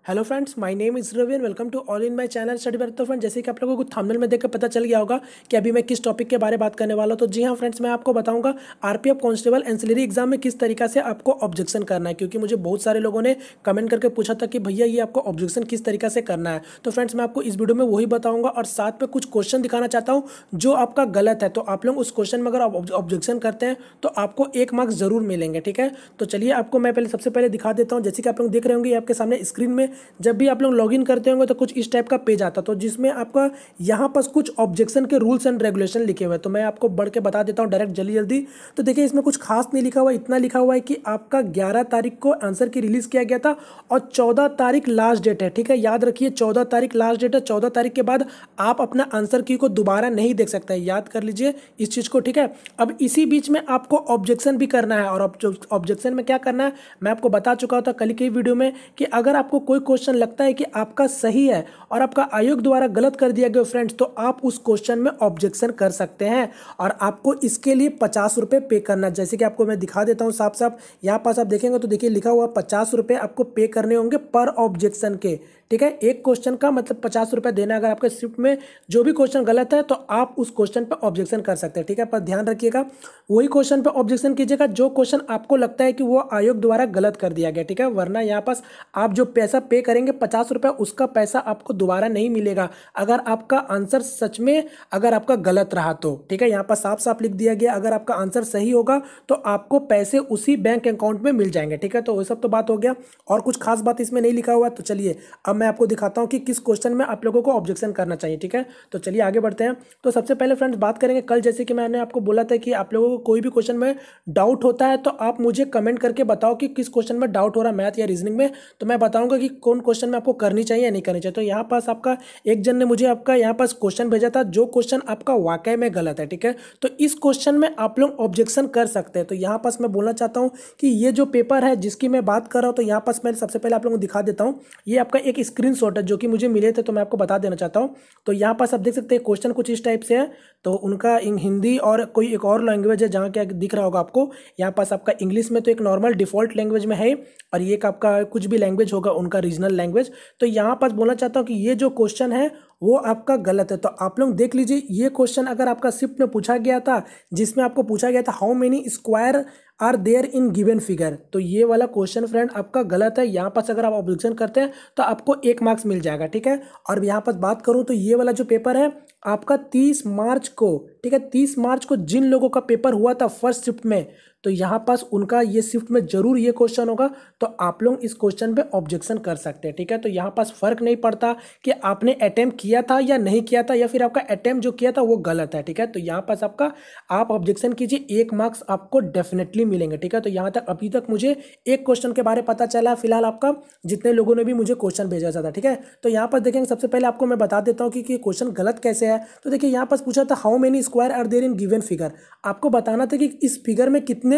Hello friends, my name is Ravi and welcome to all in my channel study back. तो friend, जैसे कि आप लोगों को थंबनेल में देखकर पता चल गया होगा कि अभी मैं किस टॉपिक के बारे में बात करने वाला हूं। तो जी हाँ फ्रेंड्स, मैं आपको बताऊंगा आरपीएफ कांस्टेबल एंसिलरी एग्जाम में किस तरीका से आपको ऑब्जेक्शन करना है, क्योंकि मुझे बहुत सारे लोगों ने कमेंट करके पूछा था कि भैया ये आपको ऑब्जेक्शन किस तरीका से करना है। तो फ्रेंड्स, मैं आपको इस वीडियो में वही बताऊंगा और साथ में कुछ क्वेश्चन दिखाना चाहता हूँ जो आपका गलत है। तो आप लोग उस क्वेश्चन में अगर ऑब्जेक्शन करते हैं तो आपको 1 मार्क्स जरूर मिलेंगे। ठीक है, तो चलिए आपको मैं सबसे पहले दिखा देता हूँ। जैसे कि आप लोग देख रहे होंगे आपके सामने स्क्रीन में, जब भी आप लोग लॉगिन करते होंगे तो कुछ इस टाइप का पेज आता, तो जिसमें आपका यहाँ पर कुछ ऑब्जेक्शन के रूल्स एंड रेगुलेशन लिखे हुए हैं। तो मैं आपको बढ़ के बता देता हूँ डायरेक्ट जल्दी जल्दी। तो देखिए, इसमें कुछ खास नहीं लिखा हुआ, इतना लिखा हुआ है कि आपका 11 तारीख को आंसर की रिलीज किया गया था और 14 तारीख लास्ट डेट है। ठीक है, याद रखिए 14 तारीख लास्ट डेट है। 14 तारीख के बाद आप अपना आंसर की को दोबारा नहीं देख सकते हैं, याद कर लीजिए इस चीज को। ठीक है, अब इसी बीच में आपको ऑब्जेक्शन भी करना है, और ऑब्जेक्शन में क्या करना है मैं आपको बता चुका था कल की वीडियो में कि अगर आपको कोई क्वेश्चन लगता है कि आपका सही है और आपका आयोग द्वारा गलत कर दिया गया फ्रेंड्स, तो आप उस क्वेश्चन में ऑब्जेक्शन कर सकते हैं और आपको इसके लिए 50 रुपये पे करना। जैसे कि आपको मैं दिखा देता हूं साफ साफ, यहाँ पास आप देखेंगे तो देखिए लिखा हुआ 50 रुपये आपको पे करने होंगे पर ऑब्जेक्शन के। ठीक है, एक क्वेश्चन का मतलब 50 रुपये देना। अगर आपके स्क्रिप्ट में जो भी क्वेश्चन गलत है तो आप उस क्वेश्चन पर ऑब्जेक्शन कर सकते हैं। ठीक है, पर ध्यान रखिएगा वही क्वेश्चन पर ऑब्जेक्शन कीजिएगा जो क्वेश्चन आपको लगता है कि वो आयोग द्वारा गलत कर दिया गया। ठीक है, वरना यहाँ पास आप जो पैसा पे करेंगे 50 रुपये, उसका पैसा आपको दोबारा नहीं मिलेगा अगर आपका आंसर सच में अगर आपका गलत रहा तो। ठीक है, यहाँ पर साफ साफ लिख दिया गया अगर आपका आंसर सही होगा तो आपको पैसे उसी बैंक अकाउंट में मिल जाएंगे। ठीक है, तो वो सब तो बात हो गया और कुछ खास बात इसमें नहीं लिखा हुआ। तो चलिए अब मैं आपको दिखाता हूं कि किस क्वेश्चन में आप लोगों को ऑब्जेक्शन करना चाहिए। ठीक है, तो चलिए आगे बढ़ते हैं। तो सबसे पहले फ्रेंड्स बात करेंगे, कल जैसे कि मैंने आपको बोला था कि आप लोगों को कोई भी क्वेश्चन में डाउट होता है तो आप मुझे कमेंट करके बताओ कि किस क्वेश्चन में डाउट हो रहा है, मैथ या रीजनिंग में, तो मैं बताऊंगा कि कौन क्वेश्चन में आपको करनी चाहिए या नहीं करनी चाहिए। तो यहाँ पास आपका एक जन ने मुझे आपका यहाँ पास क्वेश्चन भेजा था जो क्वेश्चन आपका वाकई में गलत है। ठीक है, तो इस क्वेश्चन में आप लोग ऑब्जेक्शन कर सकते हैं। तो यहाँ पास मैं बोलना चाहता हूँ कि ये जो पेपर है जिसकी मैं बात कर रहा हूँ, तो यहाँ पास मैं सबसे पहले आप लोगों को दिखा देता हूँ। ये आपका एक स्क्रीनशॉट है जो कि मुझे मिले थे, तो मैं आपको बता देना चाहता हूँ। तो यहाँ पास आप देख सकते हैं क्वेश्चन कुछ इस टाइप से है। तो उनका हिंदी और कोई एक और लैंग्वेज है जहाँ क्या दिख रहा होगा आपको। यहाँ पास आपका इंग्लिश में तो एक नॉर्मल डिफॉल्ट लैंग्वेज में है और ये एक आपका कुछ भी लैंग्वेज होगा उनका रीजनल लैंग्वेज। तो यहाँ पास बोलना चाहता हूँ कि ये जो क्वेश्चन है वो आपका गलत है। तो आप लोग देख लीजिए, ये क्वेश्चन अगर आपका शिफ्ट में पूछा गया था जिसमें आपको पूछा गया था how many square are there in given figure, तो ये वाला क्वेश्चन फ्रेंड आपका गलत है। यहाँ पास अगर आप ऑब्जेक्शन करते हैं तो आपको 1 मार्क्स मिल जाएगा। ठीक है, और यहाँ पास बात करूँ तो ये वाला जो पेपर है आपका 30 मार्च को, ठीक है 30 मार्च को जिन लोगों का पेपर हुआ था फर्स्ट शिफ्ट में, तो यहाँ पास उनका ये शिफ्ट में जरूर ये क्वेश्चन होगा, तो आप लोग इस क्वेश्चन पे ऑब्जेक्शन कर सकते हैं। ठीक है, तो यहाँ पास फर्क नहीं पड़ता कि आपने अटेम्प्ट किया था या नहीं किया था या फिर आपका अटेम्प्ट जो किया था वो गलत है। ठीक है, तो यहाँ पास आपका आप ऑब्जेक्शन कीजिए, 1 मार्क्स आपको डेफिनेटली मिलेंगे। ठीक है, तो यहाँ तक अभी तक मुझे एक क्वेश्चन के बारे में पता चला फिलहाल आपका, जितने लोगों ने भी मुझे क्वेश्चन भेजा था। ठीक है, तो यहाँ पर देखेंगे सबसे पहले आपको मैं बता देता हूँ कि क्वेश्चन गलत कैसे है। तो देखिए यहाँ पास पूछा था how many square are there in given figure, आपको बताना था कि इस फिगर में कितने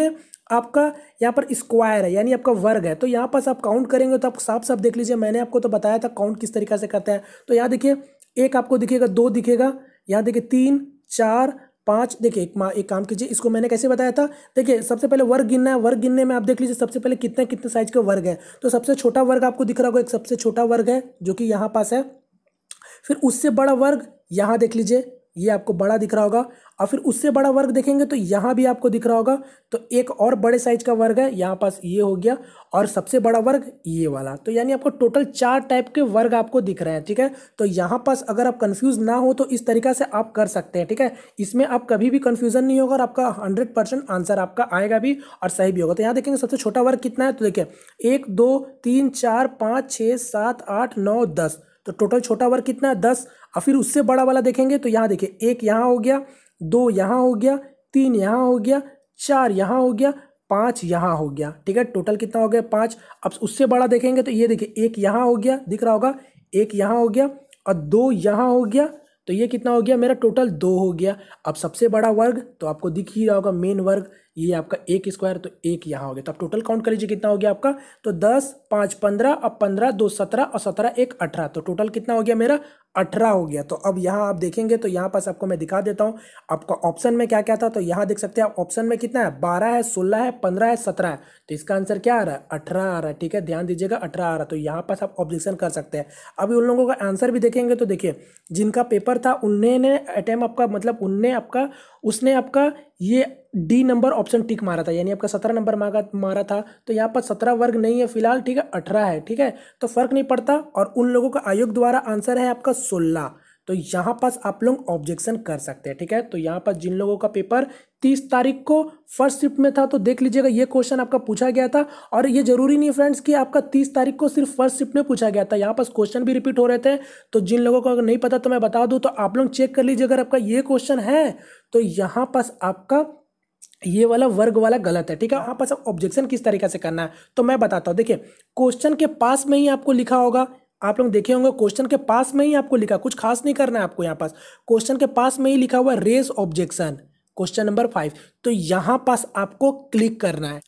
आपका यहाँ पर स्क्वायर है यानी आपका वर्ग है। तो यहाँ पास आप काउंट करेंगे तो आप साफ साफ देख लीजिए, मैंने आपको तो बताया था काउंट किस तरीके से करते हैं। तो यहाँ देखिए एक आपको दिखेगा, 2 दिखेगा, यहाँ देखिए 3 4 5, देखिए एक काम कीजिए, इसको मैंने कैसे बताया था। देखिए सबसे पहले वर्ग गिनना है, वर्ग गिनने में आप देख लीजिए सबसे पहले कितने कितने साइज का वर्ग है। तो सबसे छोटा वर्ग आपको दिख रहा होगा, एक सबसे छोटा वर्ग है जो कि यहाँ पास है। फिर उससे बड़ा वर्ग यहाँ देख लीजिए, ये आपको बड़ा दिख रहा होगा, और फिर उससे बड़ा वर्ग देखेंगे तो यहाँ भी आपको दिख रहा होगा। तो एक और बड़े साइज का वर्ग है यहाँ पास, ये हो गया, और सबसे बड़ा वर्ग ये वाला। तो यानी आपको टोटल 4 टाइप के वर्ग आपको दिख रहे हैं। ठीक है, तो यहाँ पास अगर आप कंफ्यूज ना हो तो इस तरीका से आप कर सकते हैं। ठीक है, इसमें आप कभी भी कंफ्यूजन नहीं होगा और आपका 100% आंसर आपका आएगा भी और सही भी होगा। तो यहाँ देखेंगे सबसे छोटा वर्ग कितना है, तो देखिए 1 2 3 4 5 6 7 8 9 10, तो टोटल छोटा वर्ग कितना है 10। और फिर उससे बड़ा वाला देखेंगे तो यहाँ देखिए 1 यहाँ हो गया, 2 यहाँ हो गया, 3 यहाँ हो गया, 4 यहाँ हो गया, 5 यहाँ हो गया। ठीक है, टोटल कितना हो गया 5। अब उससे बड़ा देखेंगे तो ये देखिए 1 यहाँ हो गया, दिख रहा होगा, 1 यहाँ हो गया और 2 यहाँ हो गया, तो ये कितना हो गया मेरा टोटल 2 हो गया। अब सबसे बड़ा वर्ग तो आपको दिख ही रहा होगा, मेन वर्ग ये आपका 1 स्क्वायर, तो 1 यहाँ हो गया। तो आप टोटल काउंट कर लीजिए कितना हो गया आपका, तो 10 5 15, अब 15 2 17 और 17 1 18, तो टोटल कितना हो गया मेरा 18 हो गया। तो अब यहाँ आप देखेंगे तो यहाँ पास आपको मैं दिखा देता हूँ आपका ऑप्शन में क्या क्या था। तो यहाँ देख सकते हैं आप ऑप्शन में कितना है, 12 है, 16 है, 15 है, 17 है। तो इसका आंसर क्या आ रहा है, 18 आ रहा है। ठीक है, ध्यान दीजिएगा 18 आ रहा है। तो यहाँ पास आप ऑब्जेक्शन कर सकते हैं। अभी उन लोगों का आंसर भी देखेंगे तो देखिए जिनका पेपर था उन्होंने अटेम्प्ट आपका मतलब उनने आपका उसने आपका ये डी नंबर ऑप्शन टिक मारा था, यानी आपका 17 नंबर मारा था। तो यहाँ पर 17 वर्ग नहीं है फिलहाल, ठीक है, 18 है। ठीक है, तो फर्क नहीं पड़ता। और उन लोगों का आयोग द्वारा आंसर है आपका 16। तो यहाँ पास आप लोग ऑब्जेक्शन कर सकते हैं। ठीक है, तो यहाँ पर जिन लोगों का पेपर 30 तारीख को फर्स्ट शिफ्ट में था तो देख लीजिएगा ये क्वेश्चन आपका पूछा गया था। और ये जरूरी नहीं फ्रेंड्स कि आपका 30 तारीख को सिर्फ फर्स्ट शिफ्ट में पूछा गया था, यहाँ पास क्वेश्चन भी रिपीट हो रहे थे। तो जिन लोगों को अगर नहीं पता तो मैं बता दूं, तो आप लोग चेक कर लीजिए। अगर आपका ये क्वेश्चन है तो यहाँ पास आपका ये वाला वर्ग वाला गलत है। ठीक है, यहाँ पास ऑब्जेक्शन किस तरीके से करना है तो मैं बताता हूँ। देखिए क्वेश्चन के पास में ही आपको लिखा होगा, आप लोग देखे होंगे क्वेश्चन के पास में ही आपको लिखा, कुछ खास नहीं करना है आपको। यहाँ पास क्वेश्चन के पास में ही लिखा हुआ रेज ऑब्जेक्शन, क्वेश्चन नंबर 5। तो यहाँ पास आपको क्लिक करना है।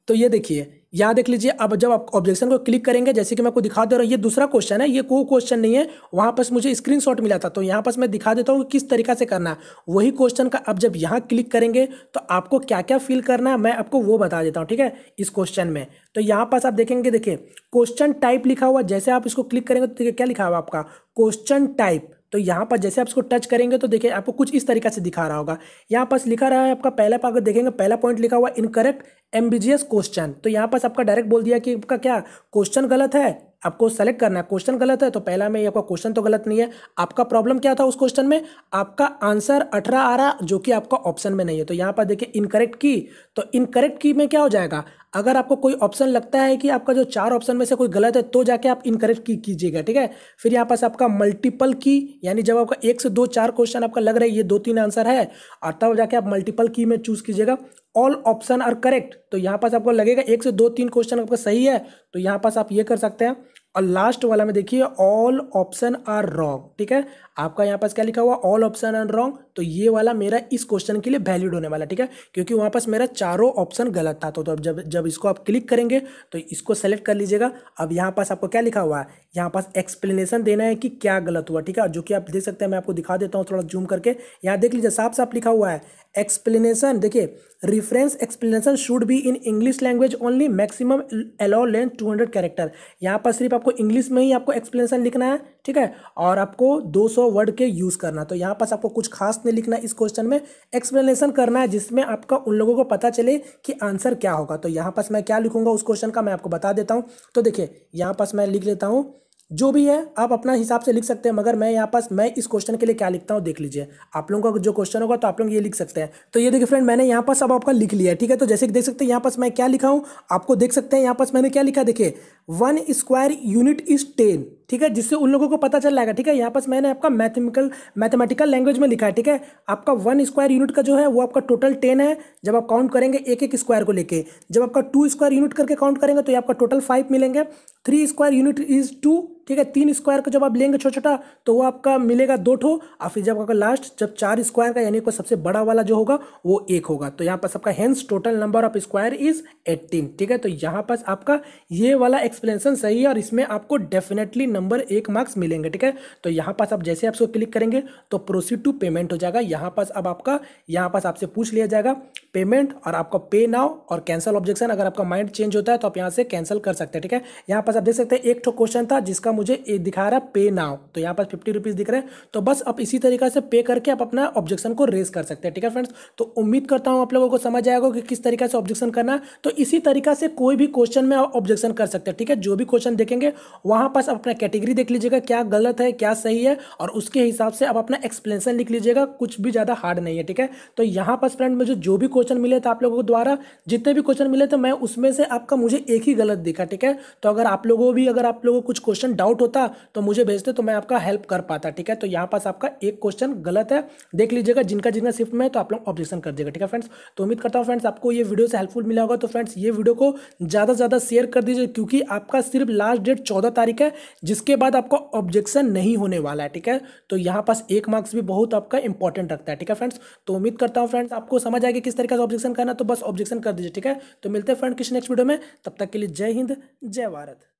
तो ये देखिए यहाँ देख लीजिए, अब जब आप ऑब्जेक्शन को क्लिक करेंगे, जैसे कि मैं आपको दिखा दे रहा हूँ, ये दूसरा क्वेश्चन है, ये कोई क्वेश्चन नहीं है। वहाँ पास मुझे स्क्रीनशॉट मिला था तो यहाँ पास मैं दिखा देता हूँ कि किस तरीका से करना है वही क्वेश्चन का। अब जब यहाँ क्लिक करेंगे तो आपको क्या क्या फिल करना है मैं आपको वो बता देता हूँ। ठीक है, इस क्वेश्चन में तो यहाँ पास आप देखेंगे, देखिए क्वेश्चन टाइप लिखा हुआ, जैसे आप इसको क्लिक करेंगे तो देखिए क्या लिखा हुआ आपका क्वेश्चन टाइप। तो यहाँ पर जैसे आप इसको टच करेंगे तो देखिए आपको कुछ इस तरीका से दिखा रहा होगा। यहाँ पास लिखा रहा है आपका पहला अगर देखेंगे पहला पॉइंट लिखा हुआ इनकरेक्ट एम्बिजियस क्वेश्चन। तो यहाँ पास आपका डायरेक्ट बोल दिया कि आपका क्या क्वेश्चन गलत है, आपको सेलेक्ट करना है। क्वेश्चन गलत है तो पहला में आपका क्वेश्चन तो गलत नहीं है, आपका प्रॉब्लम क्या था उस क्वेश्चन में, आपका आंसर 18 आ रहा जो कि आपका ऑप्शन में नहीं है। तो यहाँ पर देखिए इनकरेक्ट की, तो इनकरेक्ट की में क्या हो जाएगा, अगर आपको कोई ऑप्शन लगता है कि आपका जो 4 ऑप्शन में से कोई गलत है तो जाके आप इनकरेक्ट की कीजिएगा। ठीक है, फिर यहाँ पास आपका मल्टीपल की, यानी जब आपका 1 से 2 4 क्वेश्चन आपका लग रहा है ये 2 3 आंसर है, और तब जाके आप मल्टीपल की में चूज कीजिएगा। ऑल ऑप्शन आर करेक्ट, तो यहाँ पास आपको लगेगा 1 से 2 3 क्वेश्चन आपका सही है तो यहाँ पास आप ये कर सकते हैं। और लास्ट वाला में देखिए ऑल ऑप्शन आर रॉन्ग। ठीक है, आपका यहाँ पास क्या लिखा हुआ ऑल ऑप्शन आर रॉन्ग, तो ये वाला मेरा इस क्वेश्चन के लिए वैलिड होने वाला। ठीक है, क्योंकि वहाँ पास मेरा चारों ऑप्शन गलत था। तो अब जब इसको आप क्लिक करेंगे तो इसको सेलेक्ट कर लीजिएगा। अब यहाँ पास आपको क्या लिखा हुआ है, यहाँ पास एक्सप्लेनेशन देना है कि क्या गलत हुआ। ठीक है, जो कि आप देख सकते हैं, मैं आपको दिखा देता हूँ थोड़ा जूम करके। यहाँ देख लीजिए साफ साफ लिखा हुआ है एक्सप्लेनेशन। देखिए reference explanation should be in English language only, maximum allow length 200 character. यहाँ पर सिर्फ आपको इंग्लिश में ही आपको एक्सप्लेनेशन लिखना है। ठीक है, और आपको 200 वर्ड के यूज़ करना। तो यहाँ पास आपको कुछ खास नहीं लिखना है, इस क्वेश्चन में एक्सप्लेनेशन करना है जिसमें आपका उन लोगों को पता चले कि आंसर क्या होगा। तो यहाँ पास मैं क्या लिखूंगा उस क्वेश्चन का मैं आपको बता देता हूँ। तो देखिए यहाँ पास मैं लिख लेता हूँ, जो भी है आप अपना हिसाब से लिख सकते हैं, मगर मैं यहाँ पास मैं इस क्वेश्चन के लिए क्या लिखता हूँ देख लीजिए। आप लोगों का जो क्वेश्चन होगा तो आप लोग ये लिख सकते हैं। तो ये देखिए फ्रेंड मैंने यहाँ पास अब आपका लिख लिया है। ठीक है, तो जैसे कि देख सकते हैं यहाँ पास मैं क्या लिखा हूँ, आपको देख सकते हैं यहाँ पास मैंने क्या लिखा, देखिए 1 स्क्वायर यूनिट इज 10। ठीक है, जिससे उन लोगों को पता चल जाएगा। ठीक है, यहाँ पास मैंने आपका मैथमेटिकल लैंग्वेज में लिखा है। ठीक है, आपका 1 स्क्वायर यूनिट का जो है वो आपका टोटल 10 है। जब आप काउंट करेंगे एक एक स्क्वायर को लेके, जब आपका 2 स्क्वायर यूनिट करके काउंट करेंगे तो ये आपका टोटल 5 मिलेंगे। 3 स्क्वायर यूनिट इज 2। ठीक है, 3 स्क्वायर का जब आप लेंगे छोटा छोटा तो वो आपका मिलेगा 2 ठो, और फिर जब आपका लास्ट जब 4 स्क्वायर का यानी कि सबसे बड़ा वाला जो होगा वो 1 होगा। तो यहाँ पास आपका hence total number of square is 18। ठीक है, तो यहाँ पास आपका ये वाला एक्सप्लेनेशन सही है और इसमें आपको डेफिनेटली नंबर 1 मार्क्स मिलेंगे। ठीक है, तो यहाँ पास आप जैसे आप इसको क्लिक करेंगे तो प्रोसीड टू पेमेंट हो जाएगा। यहाँ पास अब आपका यहाँ पास आपसे पूछ लिया जाएगा पेमेंट, और आपका पे नाउ और कैंसिल ऑब्जेक्शन। अगर आपका माइंड चेंज होता है तो आप यहाँ से कैंसिल कर सकते हैं। ठीक है, यहाँ पास आप देख सकते हैं एक ठो क्वेश्चन था जिसका मुझे दिखा रहा है पे नाउ, तो यहाँ पास 50 रुपीज़ दिख रहे हैं। तो बस आप इसी तरीके से पे करके आप अपना ऑब्जेक्शन को रेज कर सकते हैं। ठीक है फ्रेंड्स, तो उम्मीद करता हूँ आप लोगों को समझ आएगा कि किस तरीके से ऑब्जेक्शन करना है। तो इसी तरीका से कोई भी क्वेश्चन में आप ऑब्जेक्शन कर सकते हैं। ठीक है, जो भी क्वेश्चन देखेंगे वहाँ पास आप अपना कैटेगरी देख लीजिएगा क्या गलत है क्या सही है, और उसके हिसाब से आप अपना एक्सप्लेनेशन लिख लीजिएगा। कुछ भी ज़्यादा हार्ड नहीं है। ठीक है, तो यहाँ पास फ्रेंड मुझे जो भी क्वेश्चन मिले थे आप लोगों के द्वारा, जितने भी क्वेश्चन मिले थे, मैं उसमें से आपका मुझे एक ही गलत दिखा। ठीक है, तो अगर आप लोगों को कुछ क्वेश्चन डाउट होता तो मुझे भेजते, तो मैं आपका हेल्प कर पाता। ठीक है, तो यहाँ पास आपका एक क्वेश्चन गलत है, देख लीजिएगा। जिनका जिनका शिफ्ट में है तो आप लोग ऑब्जेक्शन कर दीजिएगा। ठीक है फ्रेंड्स, तो उम्मीद करता हूँ फ्रेंड्स आपको ये वीडियो से हेल्पफुल मिला होगा। तो फ्रेंड्स ये वीडियो को ज़्यादा से ज़्यादा शेयर कर दीजिए, क्योंकि आपका सिर्फ लास्ट डेट 14 तारीख है, जिसके बाद आपका ऑब्जेक्शन नहीं होने वाला है। ठीक है, तो यहाँ पास 1 मार्क्स भी बहुत आपका इंपॉर्टेंट रखता है। ठीक है फ्रेंड्स, तो उम्मीद करता हूँ फ्रेंड्स आपको समझ आएगी किस तरीके से ऑब्जेक्शन करना, तो बस ऑब्जेक्शन कर दीजिए। ठीक है, तो मिलते हैं फ्रेंड किसी नेक्स्ट वीडियो में, तब तक के लिए जय हिंद, जय भारत।